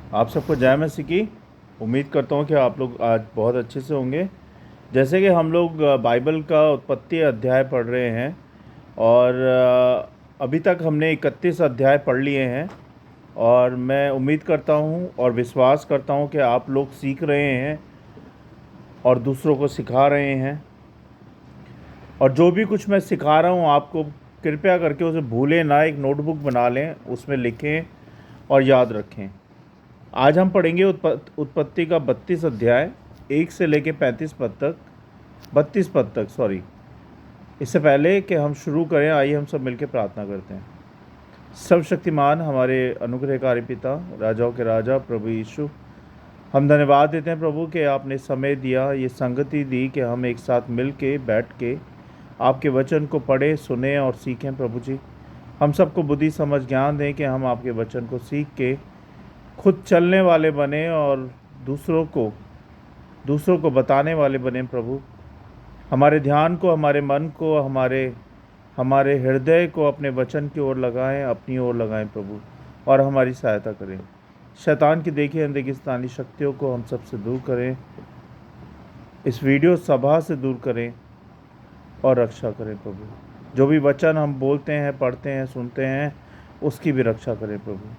आप सबको जय मसीह की। उम्मीद करता हूँ कि आप लोग आज बहुत अच्छे से होंगे। जैसे कि हम लोग बाइबल का उत्पत्ति अध्याय पढ़ रहे हैं और अभी तक हमने 31 अध्याय पढ़ लिए हैं और मैं उम्मीद करता हूँ और विश्वास करता हूँ कि आप लोग सीख रहे हैं और दूसरों को सिखा रहे हैं। और जो भी कुछ मैं सिखा रहा हूँ आपको, कृपया करके उसे भूलें ना, एक नोटबुक बना लें, उसमें लिखें और याद रखें। आज हम पढ़ेंगे उत्पत्ति का 32 अध्याय 1 से लेके 35 पद तक 32 पद तक, सॉरी। इससे पहले कि हम शुरू करें, आइए हम सब मिलकर प्रार्थना करते हैं। सर्वशक्तिमान हमारे अनुग्रहकारी पिता, राजाओं के राजा प्रभु यीशु, हम धन्यवाद देते हैं प्रभु कि आपने समय दिया, ये संगति दी कि हम एक साथ मिल के बैठ के आपके वचन को पढ़ें, सुने और सीखें। प्रभु जी, हम सबको बुद्धि समझ ज्ञान दें कि हम आपके वचन को सीख के खुद चलने वाले बने और दूसरों को बताने वाले बने। प्रभु, हमारे ध्यान को, हमारे मन को, हमारे हृदय को अपने वचन की ओर लगाएं, अपनी ओर लगाएं प्रभु, और हमारी सहायता करें। शैतान की देखी अंधकिस्तानी शक्तियों को हम सबसे दूर करें, इस वीडियो सभा से दूर करें और रक्षा करें प्रभु। जो भी वचन हम बोलते हैं, पढ़ते हैं, सुनते हैं, उसकी भी रक्षा करें प्रभु।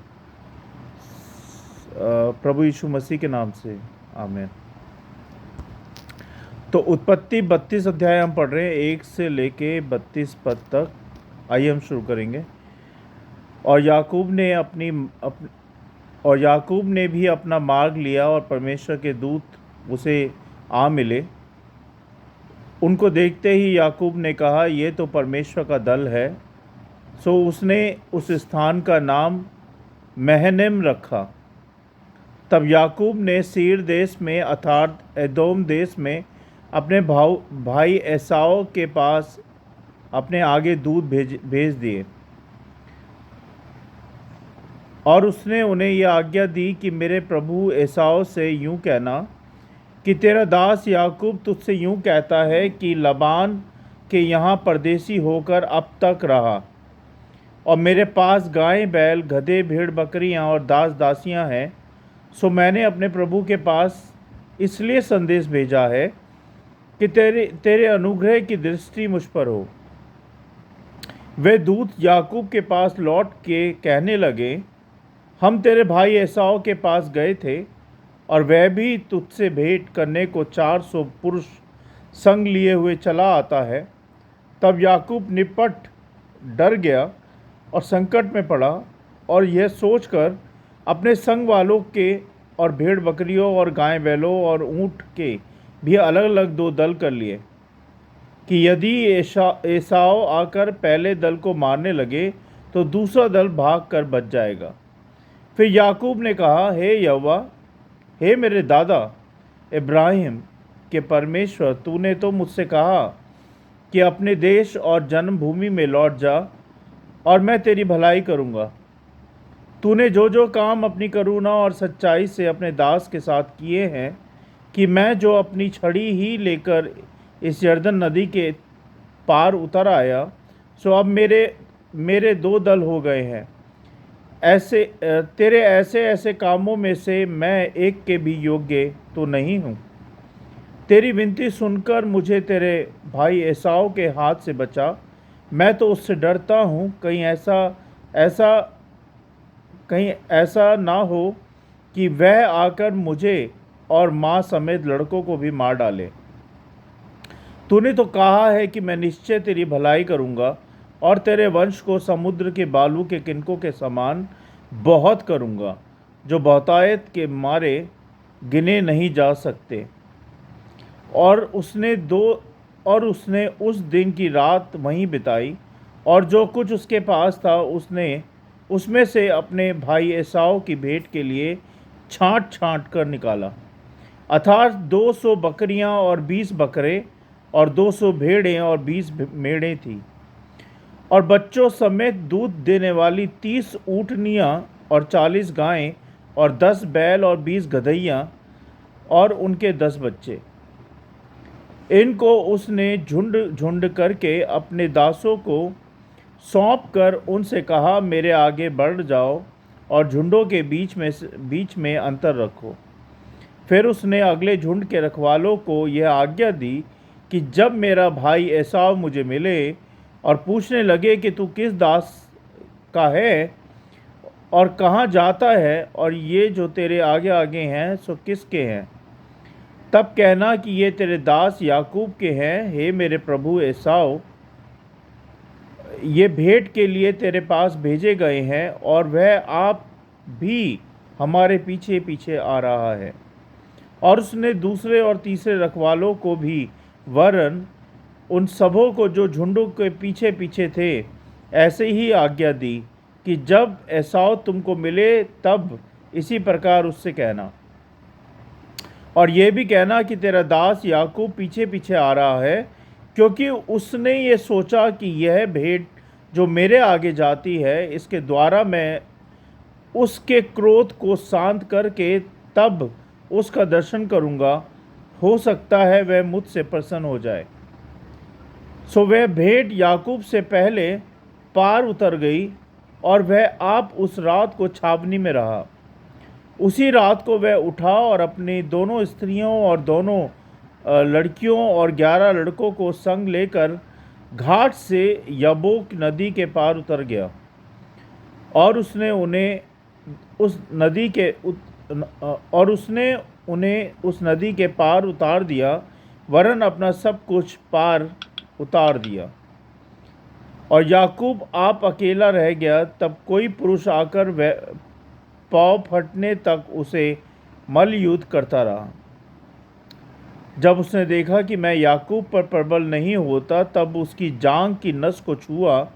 प्रभु यीशु मसीह के नाम से आमीन। तो उत्पत्ति 32 अध्याय हम पढ़ रहे हैं 1 से लेके 32 पद तक। आइए हम शुरू करेंगे। और याकूब ने भी अपना मार्ग लिया और परमेश्वर के दूत उसे आ मिले। उनको देखते ही याकूब ने कहा, ये तो परमेश्वर का दल है। सो उसने उस स्थान का नाम महनैम रखा। तब याकूब ने सीर देश में अर्थात एदोम देश में अपने भाई एसाव के पास अपने आगे दूत भेज दिए और उसने उन्हें यह आज्ञा दी कि मेरे प्रभु एसाव से यूं कहना कि तेरा दास याकूब तुझसे यूं कहता है कि लबान के यहाँ परदेसी होकर अब तक रहा और मेरे पास गाय बैल गधे भेड़ बकरियाँ और दास दासियाँ हैं। सो मैंने अपने प्रभु के पास इसलिए संदेश भेजा है कि तेरे अनुग्रह की दृष्टि मुझ पर हो। वे दूत याकूब के पास लौट के कहने लगे, हम तेरे भाई एसाव के पास गए थे और वह भी तुझसे भेंट करने को 400 पुरुष संग लिए हुए चला आता है। तब याकूब निपट डर गया और संकट में पड़ा और यह सोचकर अपने संग वालों के और भेड़ बकरियों और गाय बैलों और ऊँट के भी अलग अलग 2 दल कर लिए कि यदि एसाव आकर पहले दल को मारने लगे तो दूसरा दल भाग कर बच जाएगा। फिर याकूब ने कहा, हे यहोवा, हे मेरे दादा इब्राहिम के परमेश्वर, तूने तो मुझसे कहा कि अपने देश और जन्मभूमि में लौट जा और मैं तेरी भलाई करूँगा। तूने जो जो काम अपनी करुणा और सच्चाई से अपने दास के साथ किए हैं कि मैं जो अपनी छड़ी ही लेकर इस यरदन नदी के पार उतर आया, सो अब मेरे 2 दल हो गए हैं। तेरे ऐसे कामों में से मैं एक के भी योग्य तो नहीं हूँ। तेरी विनती सुनकर मुझे तेरे भाई एसाव के हाथ से बचा। मैं तो उससे डरता हूँ, कहीं ऐसा ना हो कि वह आकर मुझे और माँ समेत लड़कों को भी मार डाले। तूने तो कहा है कि मैं निश्चय तेरी भलाई करूँगा और तेरे वंश को समुद्र के बालू के किनकों के समान बहुत करूँगा, जो बहुतायत के मारे गिने नहीं जा सकते। और उसने उस दिन की रात वहीं बिताई और जो कुछ उसके पास था उसने उसमें से अपने भाई एसाव की भेंट के लिए छांट छांट कर निकाला, अर्थात 200 बकरियां और 20 बकरे और 200 भेड़ें और 20 मेढ़ें थी, और बच्चों समेत दूध देने वाली 30 ऊँटनियाँ और 40 गायें और 10 बैल और 20 गदहियाँ और उनके 10 बच्चे। इनको उसने झुंड झुंड करके अपने दासों को सौंप कर उनसे कहा, मेरे आगे बढ़ जाओ और झुंडों के बीच में अंतर रखो। फिर उसने अगले झुंड के रखवालों को यह आज्ञा दी कि जब मेरा भाई एसाव मुझे मिले और पूछने लगे कि तू किस दास का है और कहाँ जाता है, और ये जो तेरे आगे आगे हैं सो किसके हैं, तब कहना कि ये तेरे दास याकूब के हैं। हे मेरे प्रभु एसाव, ये भेंट के लिए तेरे पास भेजे गए हैं और वह आप भी हमारे पीछे पीछे आ रहा है। और उसने दूसरे और तीसरे रखवालों को भी, वरन उन सबों को जो झुंडों के पीछे पीछे थे, ऐसे ही आज्ञा दी कि जब एसाव तुमको मिले तब इसी प्रकार उससे कहना, और यह भी कहना कि तेरा दास याकूब पीछे पीछे आ रहा है, क्योंकि उसने ये सोचा कि यह भेंट जो मेरे आगे जाती है, इसके द्वारा मैं उसके क्रोध को शांत करके तब उसका दर्शन करूंगा, हो सकता है वह मुझसे प्रसन्न हो जाए। सो वह भेंट याकूब से पहले पार उतर गई और वह आप उस रात को छावनी में रहा। उसी रात को वह उठा और अपनी दोनों स्त्रियों और दोनों लड़कियों और 11 लड़कों को संग लेकर घाट से यब्बोक नदी के पार उतर गया, और उसने उन्हें उस नदी के पार उतार दिया, वरन अपना सब कुछ पार उतार दिया। और याकूब आप अकेला रह गया। तब कोई पुरुष आकर वह पाँव फटने तक उसे मल्लयुद्ध करता रहा। जब उसने देखा कि मैं याकूब पर प्रबल नहीं होता, तब उसकी जांघ की नस को छुआ।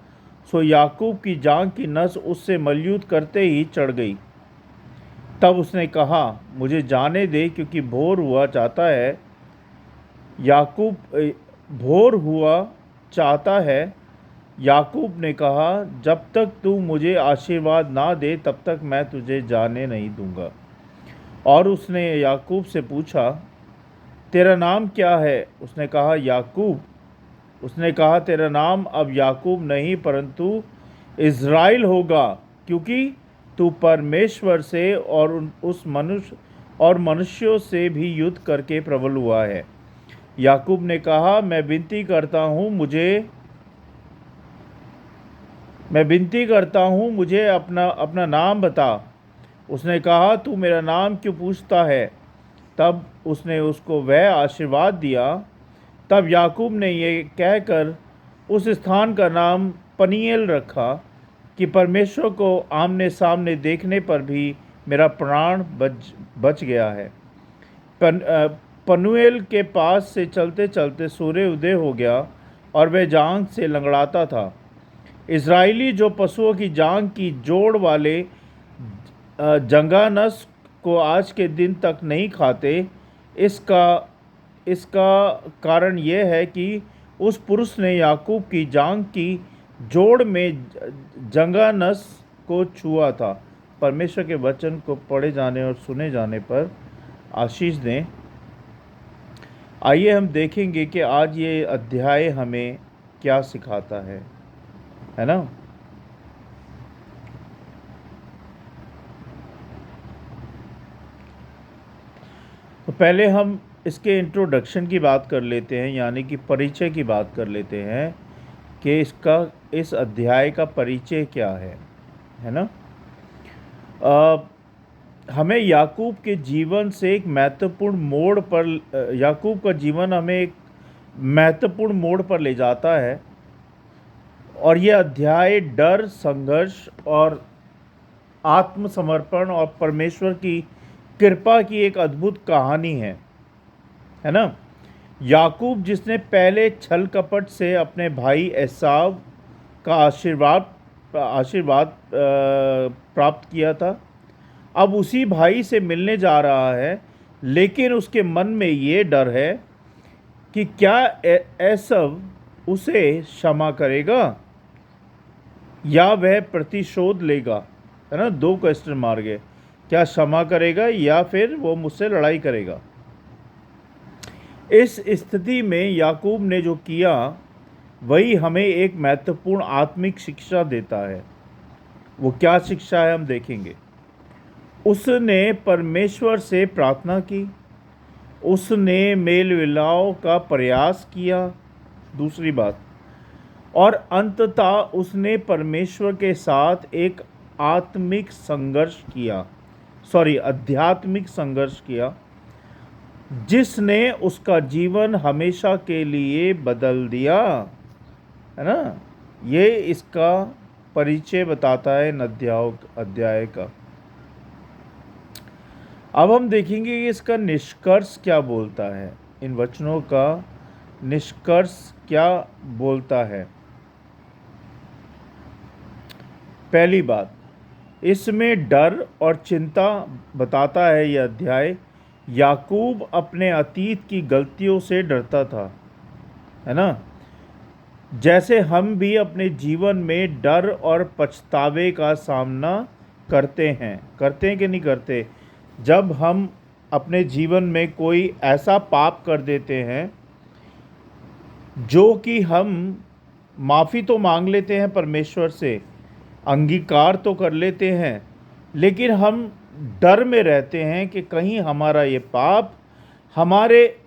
सो याकूब की जांघ की नस उससे मल्लयुद्ध करते ही चढ़ गई। तब उसने कहा, मुझे जाने दे, क्योंकि भोर हुआ चाहता है। याकूब ने कहा, जब तक तू मुझे आशीर्वाद ना दे तब तक मैं तुझे जाने नहीं दूंगा। और उसने याकूब से पूछा, तेरा नाम क्या है? उसने कहा, याकूब। उसने कहा, तेरा नाम अब याकूब नहीं परंतु इज़राइल होगा, क्योंकि तू परमेश्वर से और मनुष्यों से भी युद्ध करके प्रबल हुआ है। याकूब ने कहा, मैं विनती करता हूँ मुझे अपना नाम बता। उसने कहा, तू मेरा नाम क्यों पूछता है? तब उसने उसको वह आशीर्वाद दिया। तब याकूब ने ये कहकर उस स्थान का नाम पनीएल रखा कि परमेश्वर को आमने सामने देखने पर भी मेरा प्राण बच गया है। पनूएल के पास से चलते चलते सूर्य उदय हो गया और वह जांघ से लंगड़ाता था। इज़राइली जो पशुओं की जांघ की जोड़ वाले जंगानस को आज के दिन तक नहीं खाते, इसका कारण यह है कि उस पुरुष ने याकूब की जांघ की जोड़ में जंगानस को छुआ था। परमेश्वर के वचन को पढ़े जाने और सुने जाने पर आशीष दें। आइए हम देखेंगे कि आज ये अध्याय हमें क्या सिखाता है ना। तो पहले हम इसके इंट्रोडक्शन की बात कर लेते हैं, यानी कि परिचय की बात कर लेते हैं कि इस अध्याय का परिचय क्या है ना। हमें याकूब के जीवन से एक महत्वपूर्ण मोड़ पर याकूब का जीवन हमें एक महत्वपूर्ण मोड़ पर ले जाता है, और यह अध्याय डर, संघर्ष और आत्मसमर्पण और परमेश्वर की कृपा की एक अद्भुत कहानी है ना। याकूब, जिसने पहले छल कपट से अपने भाई एसाव का आशीर्वाद प्राप्त किया था, अब उसी भाई से मिलने जा रहा है, लेकिन उसके मन में ये डर है कि क्या एसाव उसे क्षमा करेगा या वह प्रतिशोध लेगा, है ना। 2 क्वेश्चन मार गए, क्या क्षमा करेगा या फिर वो मुझसे लड़ाई करेगा। इस स्थिति में याकूब ने जो किया वही हमें एक महत्वपूर्ण आत्मिक शिक्षा देता है। वो क्या शिक्षा है हम देखेंगे। उसने परमेश्वर से प्रार्थना की, उसने मेल मिलाप का प्रयास किया, दूसरी बात, और अंततः उसने परमेश्वर के साथ एक आत्मिक संघर्ष किया, आध्यात्मिक संघर्ष किया, जिसने उसका जीवन हमेशा के लिए बदल दिया, है ना। ये इसका परिचय बताता है इन अध्याय का। अब हम देखेंगे कि इसका निष्कर्ष क्या बोलता है, इन वचनों का निष्कर्ष क्या बोलता है। पहली बात, इसमें डर और चिंता बताता है यह अध्याय। याकूब अपने अतीत की गलतियों से डरता था, है ना। जैसे हम भी अपने जीवन में डर और पछतावे का सामना करते हैं कि नहीं करते। जब हम अपने जीवन में कोई ऐसा पाप कर देते हैं जो कि हम माफ़ी तो मांग लेते हैं परमेश्वर से, अंगीकार तो कर लेते हैं, लेकिन हम डर में रहते हैं कि कहीं हमारा ये पाप हमारे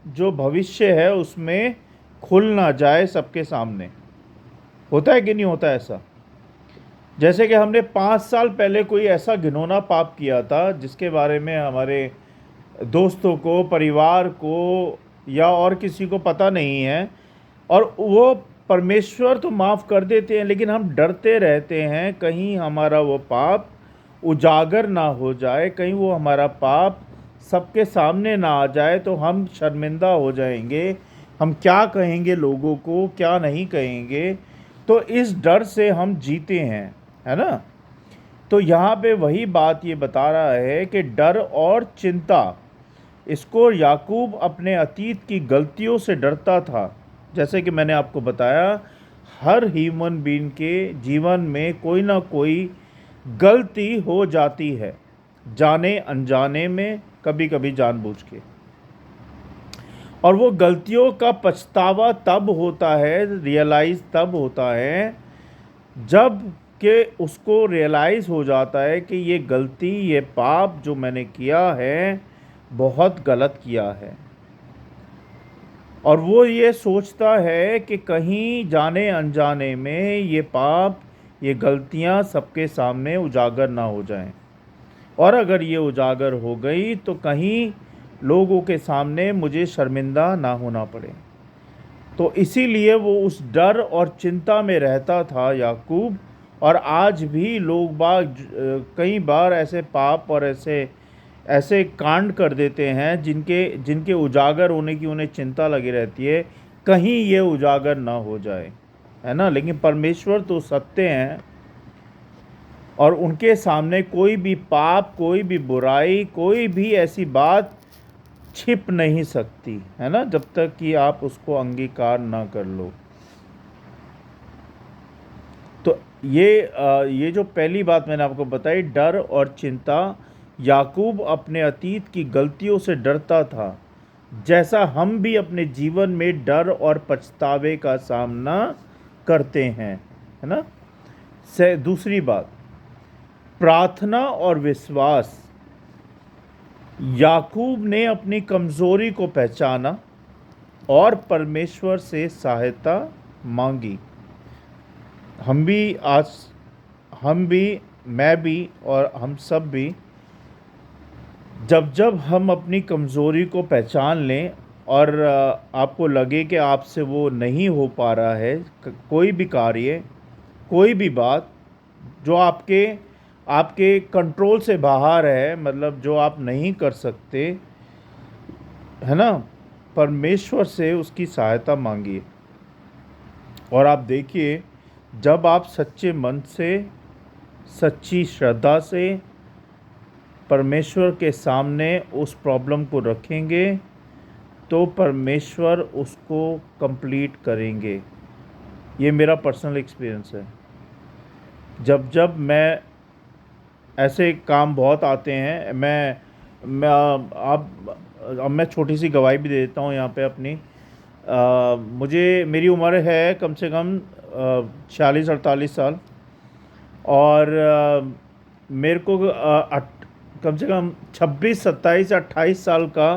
जो भविष्य है उसमें खुल ना जाए सबके सामने। होता है कि नहीं होता ऐसा। जैसे कि हमने 5 साल पहले कोई ऐसा घिनौना पाप किया था जिसके बारे में हमारे दोस्तों को, परिवार को या और किसी को पता नहीं है, और वो परमेश्वर तो माफ़ कर देते हैं, लेकिन हम डरते रहते हैं कहीं हमारा वो पाप उजागर ना हो जाए, कहीं वो हमारा पाप सबके सामने ना आ जाए तो हम शर्मिंदा हो जाएंगे, हम क्या कहेंगे लोगों को, क्या नहीं कहेंगे। तो इस डर से हम जीते हैं, है ना। तो यहाँ पे वही बात ये बता रहा है कि डर और चिंता, इसको याकूब अपने अतीत की गलतियों से डरता था। जैसे कि मैंने आपको बताया, हर ह्यूमन बीइंग के जीवन में कोई ना कोई गलती हो जाती है, जाने अनजाने में, कभी कभी जानबूझ के। और वो गलतियों का पछतावा तब होता है, रियलाइज़ तब होता है जब कि उसको रियलाइज़ हो जाता है कि ये गलती, ये पाप जो मैंने किया है बहुत गलत किया है। और वो ये सोचता है कि कहीं जाने अनजाने में ये पाप, ये गलतियां सबके सामने उजागर ना हो जाएं, और अगर ये उजागर हो गई तो कहीं लोगों के सामने मुझे शर्मिंदा ना होना पड़े। तो इसीलिए वो उस डर और चिंता में रहता था याकूब। और आज भी लोग बाग कई बार ऐसे पाप और ऐसे कांड कर देते हैं जिनके उजागर होने की उन्हें चिंता लगी रहती है, कहीं ये उजागर ना हो जाए, है ना। लेकिन परमेश्वर तो सत्य हैं और उनके सामने कोई भी पाप, कोई भी बुराई, कोई भी ऐसी बात छिप नहीं सकती, है ना, जब तक कि आप उसको अंगीकार ना कर लो। तो ये जो पहली बात मैंने आपको बताई, डर और चिंता, याकूब अपने अतीत की गलतियों से डरता था, जैसा हम भी अपने जीवन में डर और पछतावे का सामना करते हैं, है ना। दूसरी बात, प्रार्थना और विश्वास। याकूब ने अपनी कमज़ोरी को पहचाना और परमेश्वर से सहायता मांगी। हम भी, मैं भी और हम सब भी, जब हम अपनी कमज़ोरी को पहचान लें और आपको लगे कि आपसे वो नहीं हो पा रहा है, कोई भी कार्य, कोई भी बात जो आपके कंट्रोल से बाहर है, मतलब जो आप नहीं कर सकते, है ना, परमेश्वर से उसकी सहायता मांगिए। और आप देखिए, जब आप सच्चे मन से, सच्ची श्रद्धा से परमेश्वर के सामने उस प्रॉब्लम को रखेंगे तो परमेश्वर उसको कंप्लीट करेंगे। ये मेरा पर्सनल एक्सपीरियंस है। जब मैं ऐसे काम बहुत आते हैं, अब मैं छोटी सी गवाही भी दे देता हूँ यहाँ पे अपनी। मेरी उम्र है कम से कम 46-48 साल। और मेरे को कम से कम 26 27 28 साल का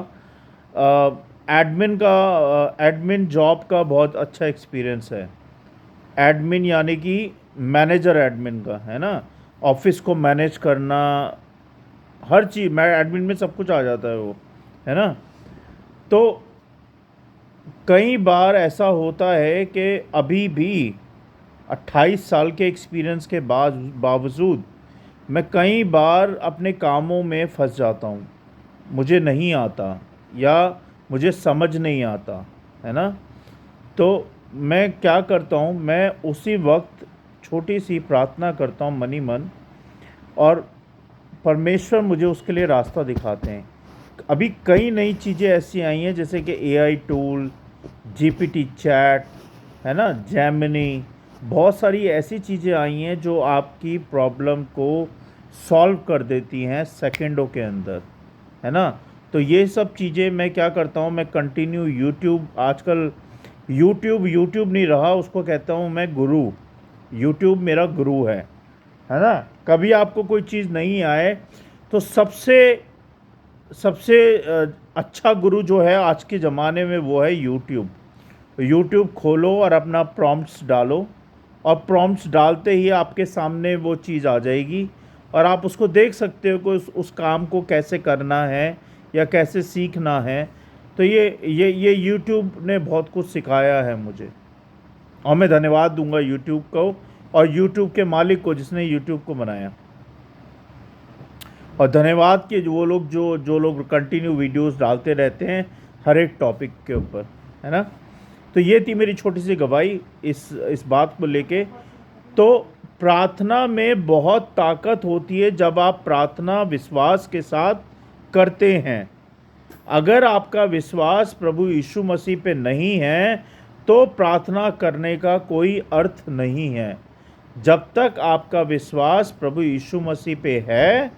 एडमिन जॉब का बहुत अच्छा एक्सपीरियंस है। एडमिन यानी कि मैनेजर एडमिन का, है ना, ऑफिस को मैनेज करना, हर चीज़ मैं एडमिन में सब कुछ आ जाता है वो, है ना। तो कई बार ऐसा होता है कि अभी भी 28 साल के एक्सपीरियंस के बावजूद मैं कई बार अपने कामों में फंस जाता हूँ, मुझे नहीं आता या मुझे समझ नहीं आता, है ना। तो मैं क्या करता हूँ, मैं उसी वक्त छोटी सी प्रार्थना करता हूँ मनी मन, और परमेश्वर मुझे उसके लिए रास्ता दिखाते हैं। अभी कई नई चीज़ें ऐसी आई हैं जैसे कि एआई टूल, जीपीटी चैट, है ना, जेमिनी, बहुत सारी ऐसी चीज़ें आई हैं जो आपकी प्रॉब्लम को सॉल्व कर देती हैं सेकंडों के अंदर, है ना। तो ये सब चीज़ें मैं क्या करता हूँ, मैं कंटिन्यू यूट्यूब, आजकल यूट्यूब नहीं रहा, उसको कहता हूँ मैं गुरु। यूट्यूब मेरा गुरु है ना। कभी आपको कोई चीज़ नहीं आए तो सबसे सबसे अच्छा गुरु जो है आज के ज़माने में वो है यूट्यूब। यूट्यूब खोलो और अपना प्रॉम्प्ट्स डालो, और प्रॉम्प्ट्स डालते ही आपके सामने वो चीज़ आ जाएगी, और आप उसको देख सकते हो कि उस काम को कैसे करना है या कैसे सीखना है। तो ये यूट्यूब ने बहुत कुछ सिखाया है मुझे, और मैं धन्यवाद दूंगा यूट्यूब को और यूट्यूब के मालिक को जिसने यूट्यूब को बनाया। और धन्यवाद कि वो लोग जो लोग कंटिन्यू वीडियोस डालते रहते हैं हर एक टॉपिक के ऊपर, है ना। तो ये थी मेरी छोटी सी गवाही इस बात को लेके। तो प्रार्थना में बहुत ताकत होती है जब आप प्रार्थना विश्वास के साथ करते हैं। अगर आपका विश्वास प्रभु यीशु मसीह पे नहीं है तो प्रार्थना करने का कोई अर्थ नहीं है। जब तक आपका विश्वास प्रभु यीशु मसीह पे है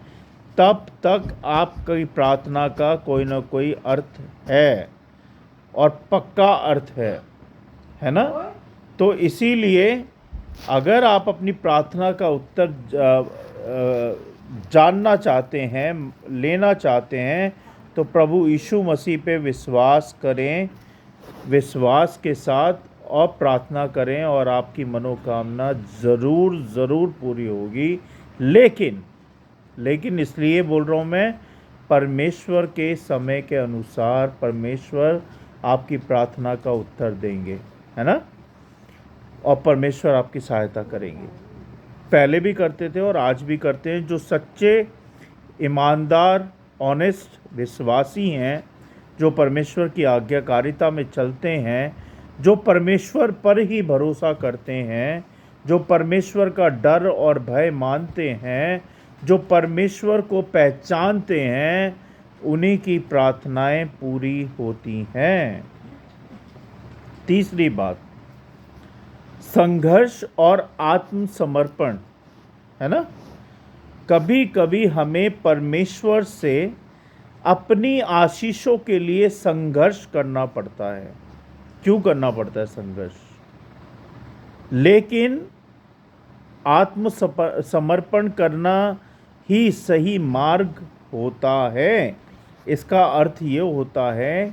तब तक आपकी प्रार्थना का कोई ना कोई अर्थ है, और पक्का अर्थ है ना। तो इसीलिए अगर आप अपनी प्रार्थना का उत्तर जानना चाहते हैं, लेना चाहते हैं, तो प्रभु यीशु मसीह पे विश्वास करें, विश्वास के साथ, और प्रार्थना करें, और आपकी मनोकामना ज़रूर पूरी होगी। लेकिन इसलिए बोल रहा हूँ मैं, परमेश्वर के समय के अनुसार परमेश्वर आपकी प्रार्थना का उत्तर देंगे, है ना, और परमेश्वर आपकी सहायता करेंगे। पहले भी करते थे और आज भी करते हैं। जो सच्चे, ईमानदार, ऑनेस्ट विश्वासी हैं, जो परमेश्वर की आज्ञाकारिता में चलते हैं, जो परमेश्वर पर ही भरोसा करते हैं, जो परमेश्वर का डर और भय मानते हैं, जो परमेश्वर को पहचानते हैं, उन्हीं की प्रार्थनाएं पूरी होती हैं। तीसरी बात, संघर्ष और आत्मसमर्पण, है ना। कभी कभी हमें परमेश्वर से अपनी आशीषों के लिए संघर्ष करना पड़ता है। क्यों करना पड़ता है संघर्ष? लेकिन आत्मसमर्पण करना ही सही मार्ग होता है। इसका अर्थ ये होता है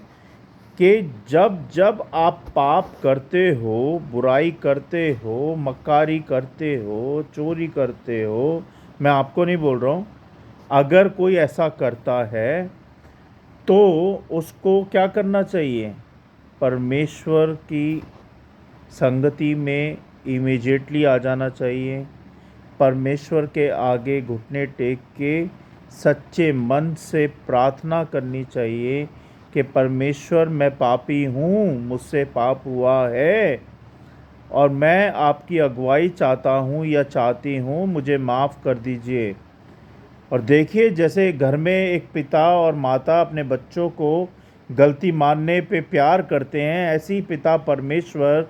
कि जब आप पाप करते हो, बुराई करते हो, मक्कारी करते हो, चोरी करते हो, मैं आपको नहीं बोल रहा हूँ, अगर कोई ऐसा करता है तो उसको क्या करना चाहिए? परमेश्वर की संगति में इमीडिएटली आ जाना चाहिए। परमेश्वर के आगे घुटने टेक के सच्चे मन से प्रार्थना करनी चाहिए कि परमेश्वर, मैं पापी हूँ, मुझसे पाप हुआ है, और मैं आपकी अगुवाई चाहता हूँ या चाहती हूँ, मुझे माफ़ कर दीजिए। और देखिए, जैसे घर में एक पिता और माता अपने बच्चों को गलती मानने पे प्यार करते हैं, ऐसे ही पिता परमेश्वर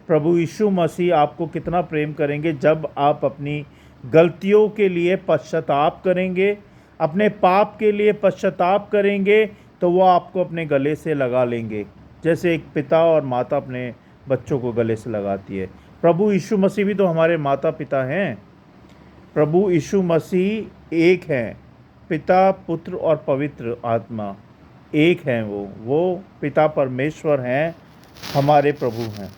प्रभु यीशु मसीह आपको कितना प्रेम करेंगे जब आप अपनी गलतियों के लिए पश्चाताप करेंगे, अपने पाप के लिए पश्चाताप करेंगे, तो वो आपको अपने गले से लगा लेंगे, जैसे एक पिता और माता अपने बच्चों को गले से लगाती है। प्रभु यीशु मसीह भी तो हमारे माता पिता हैं, प्रभु यीशु मसीह एक हैं, पिता, पुत्र और पवित्र आत्मा एक हैं। वो पिता परमेश्वर हैं, हमारे प्रभु हैं।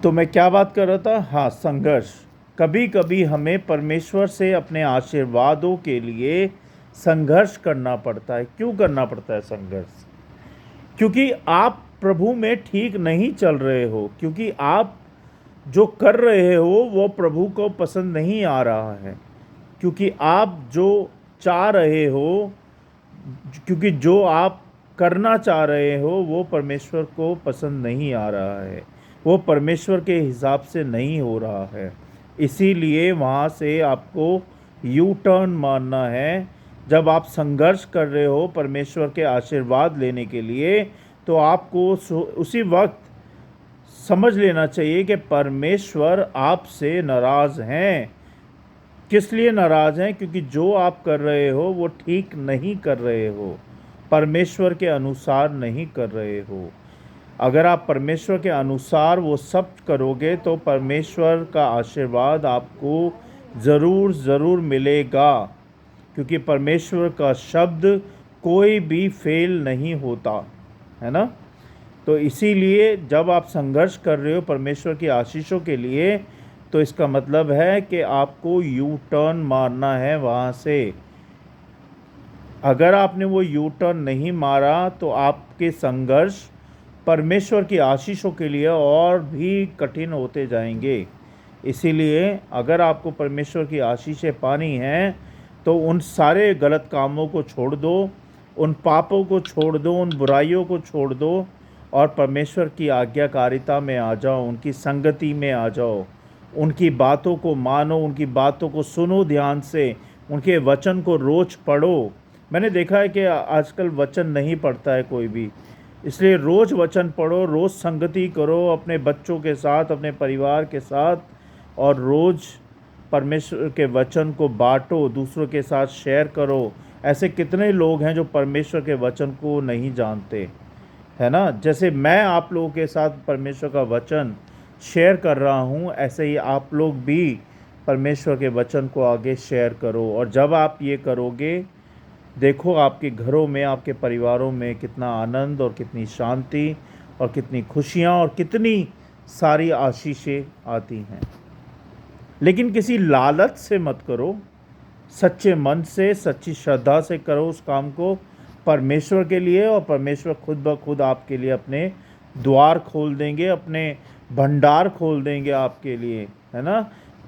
तो मैं क्या बात कर रहा था? हाँ, संघर्ष। कभी कभी हमें परमेश्वर से अपने आशीर्वादों के लिए संघर्ष करना पड़ता है। क्यों करना पड़ता है संघर्ष? क्योंकि आप प्रभु में ठीक नहीं चल रहे हो, क्योंकि आप जो कर रहे हो वो प्रभु को पसंद नहीं आ रहा है, क्योंकि आप जो चाह रहे हो, क्योंकि जो आप करना चाह रहे हो वो परमेश्वर को पसंद नहीं आ रहा है, वो परमेश्वर के हिसाब से नहीं हो रहा है। इसीलिए वहाँ से आपको यू टर्न मारना है। जब आप संघर्ष कर रहे हो परमेश्वर के आशीर्वाद लेने के लिए, तो आपको उसी वक्त समझ लेना चाहिए कि परमेश्वर आपसे नाराज़ हैं। किस लिए नाराज़ हैं? क्योंकि जो आप कर रहे हो वो ठीक नहीं कर रहे हो, परमेश्वर के अनुसार नहीं कर रहे हो। अगर आप परमेश्वर के अनुसार वो सब करोगे तो परमेश्वर का आशीर्वाद आपको ज़रूर मिलेगा, क्योंकि परमेश्वर का शब्द कोई भी फेल नहीं होता है ना। तो इसीलिए जब आप संघर्ष कर रहे हो परमेश्वर की आशीषों के लिए, तो इसका मतलब है कि आपको यू टर्न मारना है वहाँ से। अगर आपने वो यू टर्न नहीं मारा तो आपके संघर्ष परमेश्वर की आशीषों के लिए और भी कठिन होते जाएंगे। इसीलिए अगर आपको परमेश्वर की आशीषें पानी हैं तो उन सारे गलत कामों को छोड़ दो, उन पापों को छोड़ दो, उन बुराइयों को छोड़ दो और परमेश्वर की आज्ञाकारिता में आ जाओ, उनकी संगति में आ जाओ, उनकी बातों को मानो, उनकी बातों को सुनो ध्यान से, उनके वचन को रोज़ पढ़ो। मैंने देखा है कि आजकल वचन नहीं पढ़ता है कोई भी, इसलिए रोज़ वचन पढ़ो, रोज़ संगति करो अपने बच्चों के साथ, अपने परिवार के साथ, और रोज़ परमेश्वर के वचन को बांटो, दूसरों के साथ शेयर करो। ऐसे कितने लोग हैं जो परमेश्वर के वचन को नहीं जानते, है ना। जैसे मैं आप लोगों के साथ परमेश्वर का वचन शेयर कर रहा हूँ, ऐसे ही आप लोग भी परमेश्वर के वचन को आगे शेयर करो। और जब आप ये करोगे, देखो आपके घरों में, आपके परिवारों में कितना आनंद और कितनी शांति और कितनी खुशियाँ और कितनी सारी आशीषें आती हैं। लेकिन किसी लालच से मत करो, सच्चे मन से, सच्ची श्रद्धा से करो उस काम को परमेश्वर के लिए, और परमेश्वर खुद ब खुद आपके लिए अपने द्वार खोल देंगे, अपने भंडार खोल देंगे आपके लिए, है ना।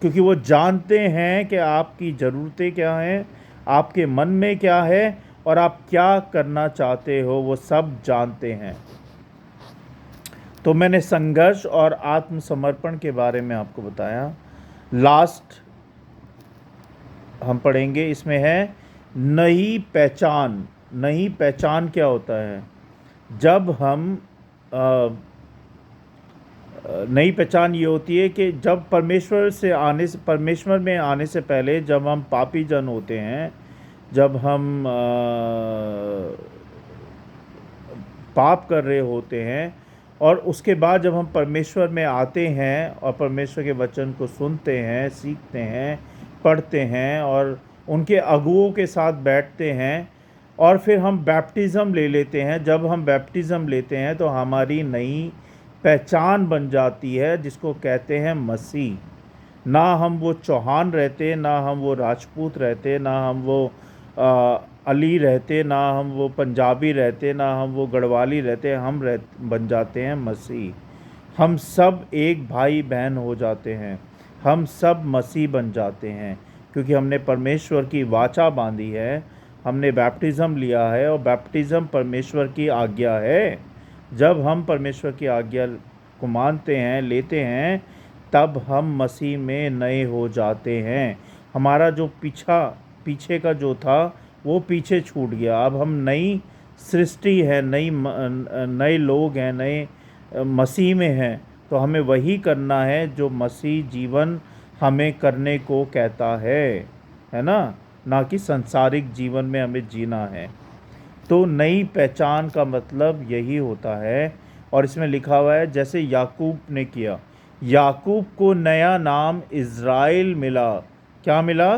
क्योंकि वो जानते हैं कि आपकी ज़रूरतें क्या हैं, आपके मन में क्या है और आप क्या करना चाहते हो, वो सब जानते हैं। तो मैंने संघर्ष और आत्मसमर्पण के बारे में आपको बताया। लास्ट हम पढ़ेंगे, इसमें है नई पहचान। नई पहचान क्या होता है? जब हम नई पहचान ये होती है कि जब परमेश्वर में आने से पहले जब हम पापी जन होते हैं, जब हम पाप कर रहे होते हैं, और उसके बाद जब हम परमेश्वर में आते हैं और परमेश्वर के वचन को सुनते हैं, सीखते हैं, पढ़ते हैं और उनके अगुओं के साथ बैठते हैं, और फिर हम बैप्टिज़म ले लेते हैं। जब हम बैप्टिज़म लेते हैं तो हमारी नई पहचान बन जाती है, जिसको कहते हैं मसीह। ना हम वो चौहान रहते, ना हम वो राजपूत रहते, ना हम वो अली रहते, ना हम वो पंजाबी रहते, ना हम वो गढ़वाली रहते, हम बन जाते हैं मसीह। हम सब एक भाई बहन हो जाते हैं, हम सब मसीह बन जाते हैं, क्योंकि हमने परमेश्वर की वाचा बांधी है, हमने बैप्टिज़म लिया है, और बैप्टिज़म परमेश्वर की आज्ञा है। जब हम परमेश्वर की आज्ञा को मानते हैं, लेते हैं, तब हम मसीह में नए हो जाते हैं। हमारा जो पीछे का जो था वो पीछे छूट गया। अब हम नई सृष्टि है, नए लोग हैं, नए मसीह में हैं। तो हमें वही करना है जो मसीह जीवन हमें करने को कहता है ना कि सांसारिक जीवन में हमें जीना है। तो नई पहचान का मतलब यही होता है। और इसमें लिखा हुआ है जैसे याकूब ने किया। याकूब को नया नाम इज़राइल मिला। क्या मिला?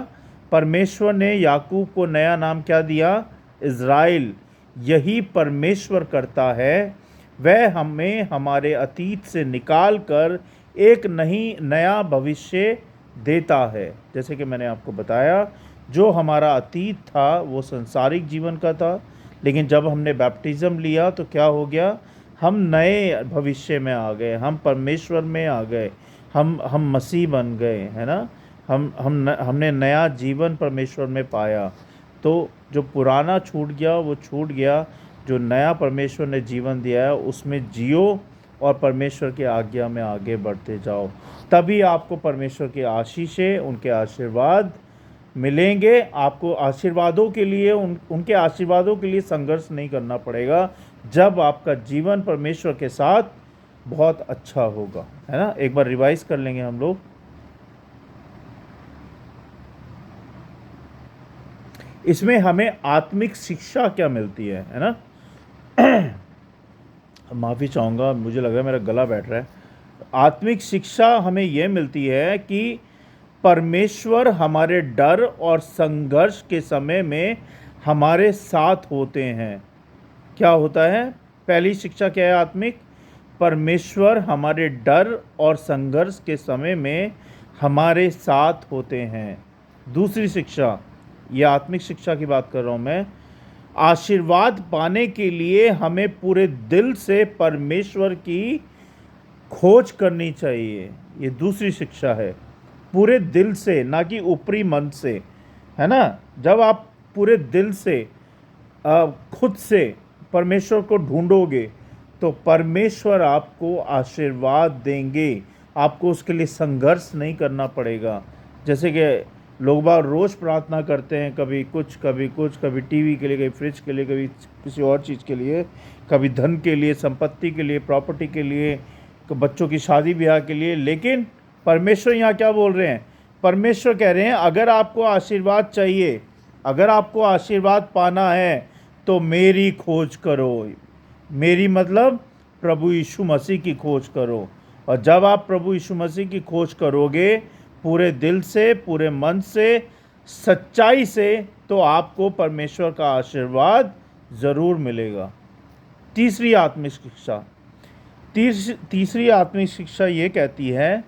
परमेश्वर ने याकूब को नया नाम क्या दिया? इज़राइल। यही परमेश्वर करता है, वह हमें हमारे अतीत से निकाल कर एक नया भविष्य देता है। जैसे कि मैंने आपको बताया, जो हमारा अतीत था वो संसारिक जीवन का था, लेकिन जब हमने बैप्टिज़्म लिया तो क्या हो गया? हम नए भविष्य में आ गए, हम परमेश्वर में आ गए, हम मसीह बन गए, है ना। हमने नया जीवन परमेश्वर में पाया। तो जो पुराना छूट गया वो छूट गया, जो नया परमेश्वर ने जीवन दिया है उसमें जियो और परमेश्वर की आज्ञा में आगे बढ़ते जाओ। तभी आपको परमेश्वर की आशीषें, उनके आशीर्वाद मिलेंगे। आपको आशीर्वादों के लिए उनके आशीर्वादों के लिए संघर्ष नहीं करना पड़ेगा, जब आपका जीवन परमेश्वर के साथ बहुत अच्छा होगा, है ना। एक बार रिवाइज कर लेंगे हम लोग। इसमें हमें आत्मिक शिक्षा क्या मिलती है ना। माफ़ी चाहूँगा, मुझे लग रहा है मेरा गला बैठ रहा है। आत्मिक शिक्षा हमें यह मिलती है कि परमेश्वर हमारे डर और संघर्ष के समय में हमारे साथ होते हैं। क्या होता है? पहली शिक्षा क्या है आत्मिक? परमेश्वर हमारे डर और संघर्ष के समय में हमारे साथ होते हैं। दूसरी शिक्षा, ये आत्मिक शिक्षा की बात कर रहा हूँ मैं, आशीर्वाद पाने के लिए हमें पूरे दिल से परमेश्वर की खोज करनी चाहिए। ये दूसरी शिक्षा है, पूरे दिल से, ना कि ऊपरी मन से, है ना। जब आप पूरे दिल से खुद से परमेश्वर को ढूंढोगे तो परमेश्वर आपको आशीर्वाद देंगे। आपको उसके लिए संघर्ष नहीं करना पड़ेगा। जैसे कि लोग बाग रोज़ प्रार्थना करते हैं, कभी कुछ कभी कुछ, कभी टीवी के लिए, कभी फ्रिज के लिए, कभी किसी और चीज़ के लिए, कभी धन के लिए, संपत्ति के लिए, प्रॉपर्टी के लिए, बच्चों की शादी ब्याह के लिए। लेकिन परमेश्वर यहाँ क्या बोल रहे हैं? परमेश्वर कह रहे हैं अगर आपको आशीर्वाद चाहिए, अगर आपको आशीर्वाद पाना है तो मेरी खोज करो। मेरी मतलब प्रभु यीशु मसीह की खोज करो। और जब आप प्रभु यीशु मसीह की खोज करोगे पूरे दिल से, पूरे मन से, सच्चाई से, तो आपको परमेश्वर का आशीर्वाद ज़रूर मिलेगा। तीसरी आत्मिक शिक्षा, तीसरी आत्मिक शिक्षा ये कहती है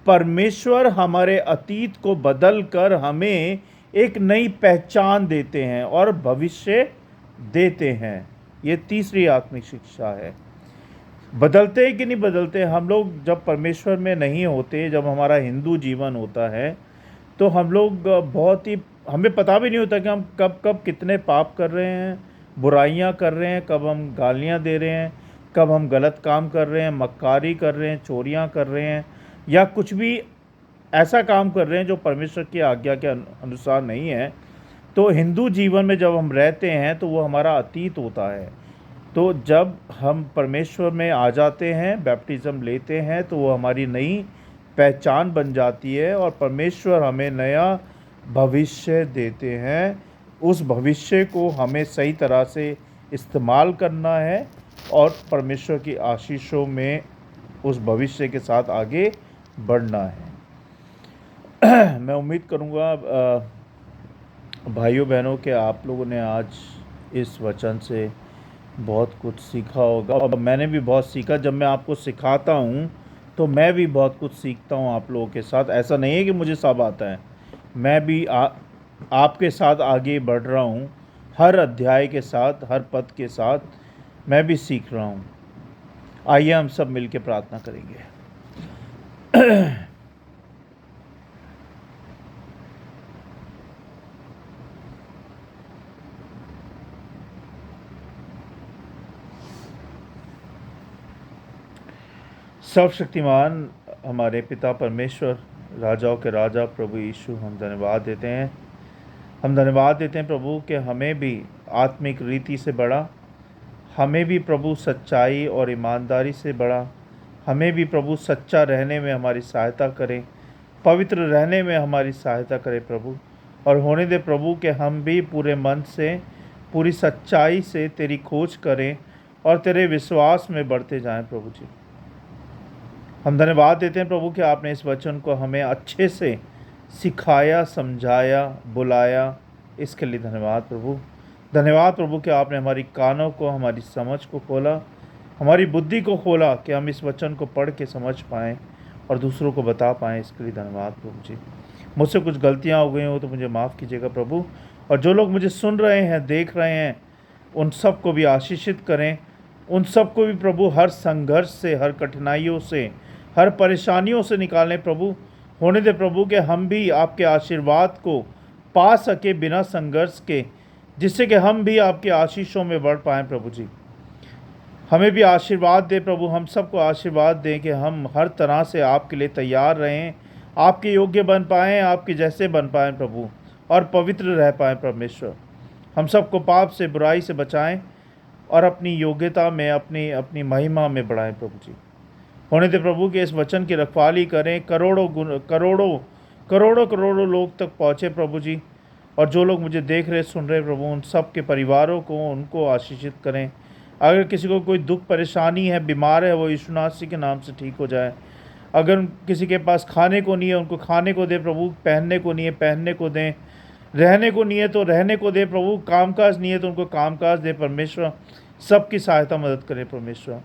परमेश्वर हमारे अतीत को बदल कर हमें एक नई पहचान देते हैं और भविष्य देते हैं। ये तीसरी आत्मिक शिक्षा है। बदलते कि नहीं बदलते? हम लोग जब परमेश्वर में नहीं होते, जब हमारा हिंदू जीवन होता है, तो हम लोग बहुत ही, हमें पता भी नहीं होता कि हम कब कब कितने पाप कर रहे हैं, बुराइयां कर रहे हैं, कब हम गालियां दे रहे हैं, कब हम गलत काम कर रहे हैं, मक्कारी कर रहे हैं, चोरियां कर रहे हैं, या कुछ भी ऐसा काम कर रहे हैं जो परमेश्वर की आज्ञा के अनुसार नहीं है। तो हिंदू जीवन में जब हम रहते हैं तो वो हमारा अतीत होता है। तो जब हम परमेश्वर में आ जाते हैं, बैप्टिज़्म लेते हैं, तो वो हमारी नई पहचान बन जाती है और परमेश्वर हमें नया भविष्य देते हैं। उस भविष्य को हमें सही तरह से इस्तेमाल करना है और परमेश्वर की आशीषों में उस भविष्य के साथ आगे बढ़ना है। मैं उम्मीद करूँगा भाइयों बहनों के आप लोगों ने आज इस वचन से बहुत कुछ सीखा होगा। और मैंने भी बहुत सीखा। जब मैं आपको सिखाता हूँ तो मैं भी बहुत कुछ सीखता हूँ आप लोगों के साथ। ऐसा नहीं है कि मुझे सब आता है, मैं भी आपके साथ आगे बढ़ रहा हूँ। हर अध्याय के साथ, हर पद के साथ मैं भी सीख रहा हूँ। आइए हम सब मिलकर प्रार्थना करेंगे। सर्वशक्तिमान हमारे पिता परमेश्वर, राजाओं के राजा प्रभु यीशु, हम धन्यवाद देते हैं। हम धन्यवाद देते हैं प्रभु कि हमें भी आत्मिक रीति से बढ़ा, हमें भी प्रभु सच्चाई और ईमानदारी से बढ़ा, हमें भी प्रभु सच्चा रहने में हमारी सहायता करें, पवित्र रहने में हमारी सहायता करें प्रभु। और होने दे प्रभु कि हम भी पूरे मन से, पूरी सच्चाई से तेरी खोज करें और तेरे विश्वास में बढ़ते जाएं प्रभु जी। हम धन्यवाद देते हैं प्रभु कि आपने इस वचन को हमें अच्छे से सिखाया, समझाया, बुलाया। इसके लिए धन्यवाद प्रभु। धन्यवाद प्रभु कि आपने हमारी कानों को, हमारी समझ को खोला, हमारी बुद्धि को खोला कि हम इस वचन को पढ़ के समझ पाएँ और दूसरों को बता पाएँ। इसके लिए धन्यवाद प्रभु जी। मुझसे कुछ गलतियाँ हो गई हो तो मुझे माफ़ कीजिएगा प्रभु। और जो लोग मुझे सुन रहे हैं, देख रहे हैं, उन सब को भी आशीषित करें। उन सब को भी प्रभु हर संघर्ष से, हर कठिनाइयों से, हर परेशानियों से निकालें प्रभु। होने दे प्रभु कि हम भी आपके आशीर्वाद को पा सके बिना संघर्ष के, जिससे कि हम भी आपके आशीषों में बढ़ पाएँ प्रभु जी। हमें भी आशीर्वाद दे प्रभु, हम सबको आशीर्वाद दें कि हम हर तरह से आपके लिए तैयार रहें, आपके योग्य बन पाएँ, आपके जैसे बन पाएँ प्रभु, और पवित्र रह पाएँ परमेश्वर। हम सबको पाप से, बुराई से बचाएं और अपनी योग्यता में, अपनी अपनी महिमा में बढ़ाएं प्रभु जी। होने दे प्रभु कि इस वचन की रखवाली करें, करोड़ों लोग तक पहुँचे प्रभु जी। और जो लोग मुझे देख रहे, सुन रहे प्रभु, उन सब के परिवारों को, उनको आशीषित करें। अगर किसी को कोई दुख परेशानी है, बीमार है, वो यीशु मसीह के नाम से ठीक हो जाए। अगर किसी के पास खाने को नहीं है, उनको खाने को दे प्रभु। पहनने को नहीं है, पहनने को दें। रहने को नहीं है तो रहने को दे प्रभु। कामकाज नहीं है तो उनको कामकाज दे परमेश्वर। सबकी सहायता मदद करें परमेश्वर।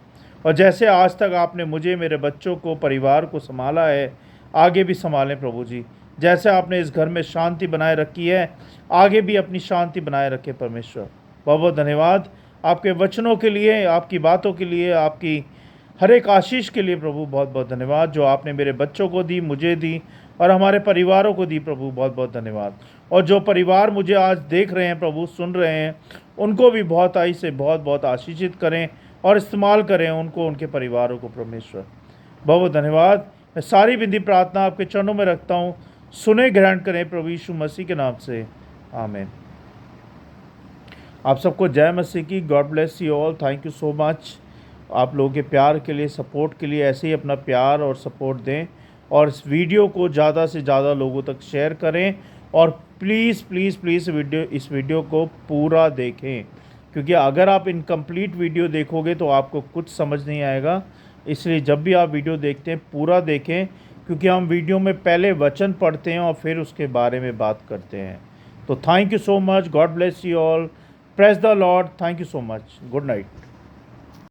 और जैसे आज तक आपने मुझे, मेरे बच्चों को, परिवार को संभाला है, आगे भी संभालें प्रभु जी। जैसे आपने इस घर में शांति बनाए रखी है, आगे भी अपनी शांति बनाए रखें परमेश्वर। बहुत बहुत धन्यवाद आपके वचनों के लिए, आपकी बातों के लिए, आपकी हर एक आशीष के लिए प्रभु। बहुत बहुत धन्यवाद जो आपने मेरे बच्चों को दी, मुझे दी और हमारे परिवारों को दी प्रभु। बहुत बहुत धन्यवाद। और जो परिवार मुझे आज देख रहे हैं प्रभु, सुन रहे हैं, उनको भी बहुत आई से बहुत बहुत आशीषित करें और इस्तेमाल करें उनको, उनके परिवारों को परमेश्वर। बहुत बहुत धन्यवाद। मैं सारी विनती प्रार्थना आपके चरणों में रखता हूँ। सुने, ग्रहण करें प्रभु यीशु मसीह के नाम से, आमीन। आप सबको जय मसीह की। God bless you all. Thank you so much आप लोगों के प्यार के लिए, सपोर्ट के लिए। ऐसे ही अपना प्यार और सपोर्ट दें और इस वीडियो को ज़्यादा से ज़्यादा लोगों तक शेयर करें। और प्लीज़ प्लीज़ प्लीज़ इस वीडियो को पूरा देखें, क्योंकि अगर आप इनकम्प्लीट वीडियो देखोगे तो आपको कुछ समझ नहीं आएगा। इसलिए जब भी आप वीडियो देखते हैं पूरा देखें, क्योंकि हम वीडियो में पहले वचन पढ़ते हैं और फिर उसके बारे में बात करते हैं। तो thank you so much. God bless you all. Praise the Lord. Thank you so much. Good night.